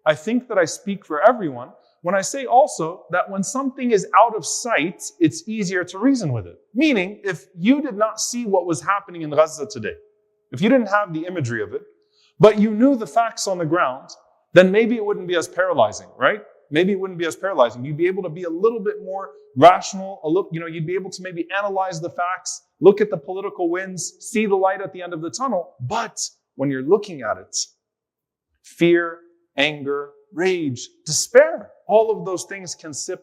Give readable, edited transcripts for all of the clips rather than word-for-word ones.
I think that I speak for everyone when I say also that when something is out of sight, it's easier to reason with it. Meaning, if you did not see what was happening in Gaza today, if you didn't have the imagery of it, but you knew the facts on the ground, then maybe it wouldn't be as paralyzing, right? Maybe it wouldn't be as paralyzing. You'd be able to be a little bit more rational, you'd be able to maybe analyze the facts, look at the political winds, see the light at the end of the tunnel. But when you're looking at it, fear, anger, rage, despair, all of those things can sit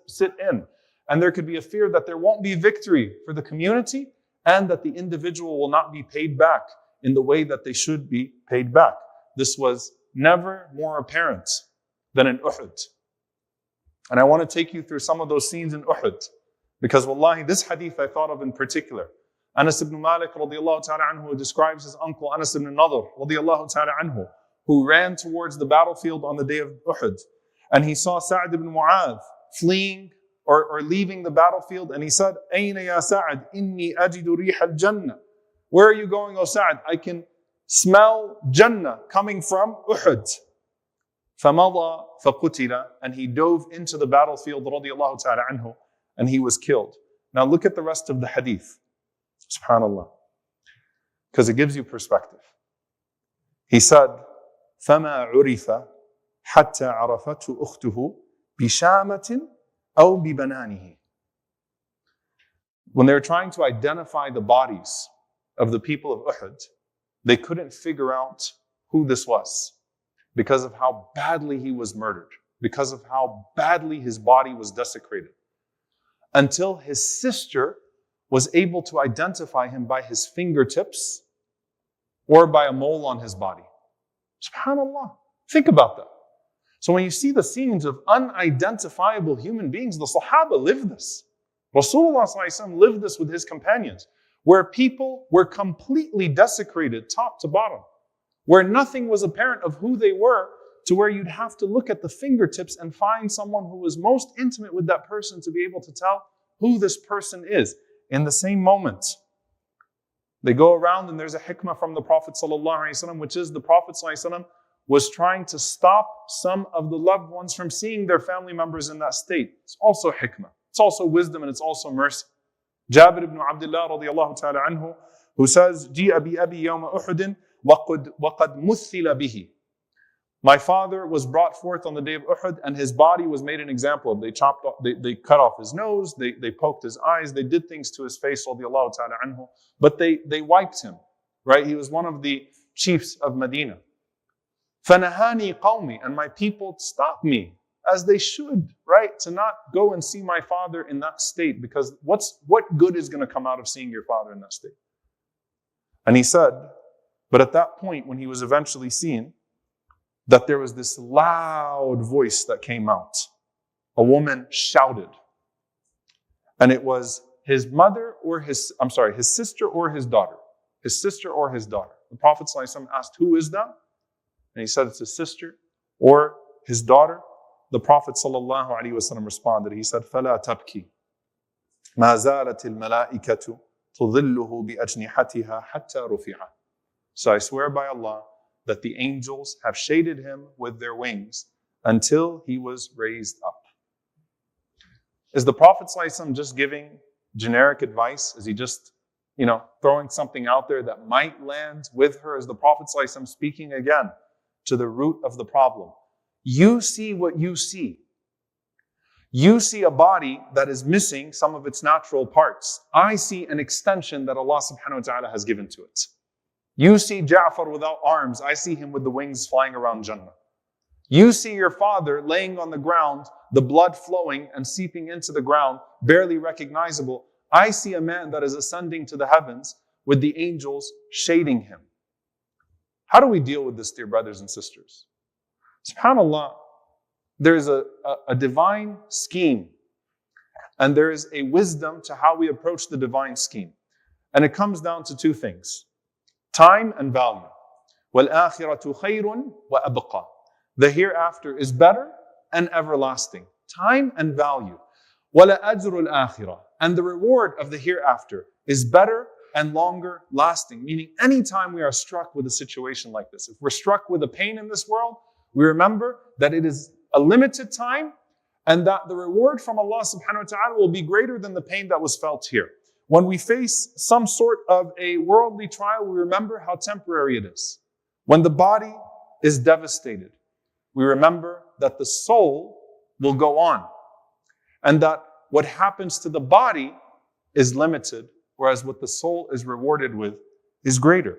in. And there could be a fear that there won't be victory for the community and that the individual will not be paid back in the way that they should be paid back. This was never more apparent than in Uhud. And I want to take you through some of those scenes in Uhud, because wallahi, this hadith I thought of in particular. Anas ibn Malik radiallahu ta'ala anhu describes his uncle Anas ibn Nadr radiallahu ta'ala anhu, who ran towards the battlefield on the day of Uhud. And he saw Sa'd ibn Mu'adh fleeing or leaving the battlefield, and he said, Ayna ya Sa'd, inni ajidu riha al-jannah. Where are you going, O Sa'd? I can smell Jannah coming from Uhud. فَمَضَى فَقُتِلَ. And he dove into the battlefield, radiyallahu ta'ala anhu, and he was killed. Now look at the rest of the hadith. Subhanallah. Because it gives you perspective. He said, فَمَا عُرِفَ حَتَّى عَرَفَتْهُ أُخْتُهُ بِشَامَةٍ أَوْ بِبَنَانِهِ. When they were trying to identify the bodies of the people of Uhud, they couldn't figure out who this was because of how badly he was murdered, because of how badly his body was desecrated, until his sister was able to identify him by his fingertips or by a mole on his body. SubhanAllah. Think about that. So when you see the scenes of unidentifiable human beings, the Sahaba lived this. Rasulullah ﷺ lived this with his companions, where people were completely desecrated top to bottom, where nothing was apparent of who they were, to where you'd have to look at the fingertips and find someone who was most intimate with that person to be able to tell who this person is. In the same moment, they go around and there's a hikmah from the Prophet ﷺ, which is the Prophet ﷺ was trying to stop some of the loved ones from seeing their family members in that state. It's also hikmah. It's also wisdom and it's also mercy. Jabir ibn Abdullah radiyallahu ta'ala anhu, who says, جِيَ بِأَبِي يَوْمَ أُحُدٍ وَقَدْ مُثِّلَ بِهِ. My father was brought forth on the day of Uhud and his body was made an example of. They chopped off, they cut off his nose, they poked his eyes, they did things to his face, radiyallahu ta'ala anhu, but they wiped him, right? He was one of the chiefs of Medina. فَنَهَانِي قَوْمِي. And my people stopped me, as they should, right? To not go and see my father in that state, because what good is going to come out of seeing your father in that state? And he said, but at that point, when he was eventually seen, that there was this loud voice that came out. A woman shouted. And it was his sister or his daughter. His sister or his daughter. The Prophet ﷺ asked, who is that? And he said, it's his sister or his daughter. The Prophet ﷺ responded. He said, فَلَا تَبْكِي مَا زَالَتِ الْمَلَائِكَةُ تُظِلُّهُ بِأَجْنِحَتِهَا حَتَّى رُفِعَ. So I swear by Allah that the angels have shaded him with their wings until he was raised up. Is the Prophet ﷺ just giving generic advice? Is he just, throwing something out there that might land with her? Is the Prophet ﷺ speaking again to the root of the problem? You see what you see. You see a body that is missing some of its natural parts. I see an extension that Allah subhanahu wa ta'ala has given to it. You see Ja'far without arms. I see him with the wings flying around Jannah. You see your father laying on the ground, the blood flowing and seeping into the ground, barely recognizable. I see a man that is ascending to the heavens with the angels shading him. How do we deal with this, dear brothers and sisters? SubhanAllah, there is a divine scheme and there is a wisdom to how we approach the divine scheme. And it comes down to two things: time and value. وَالْآخِرَةُ خَيْرٌ وَأَبْقَى. The hereafter is better and everlasting. Time and value. وَلَأَجْرُ الْآخِرَةِ. And the reward of the hereafter is better and longer lasting. Meaning anytime we are struck with a situation like this, if we're struck with a pain in this world, We remember that it is a limited time and that the reward from Allah subhanahu wa ta'ala will be greater than the pain that was felt here. When we face some sort of a worldly trial, we remember how temporary it is. When the body is devastated, we remember that the soul will go on and that what happens to the body is limited, whereas what the soul is rewarded with is greater.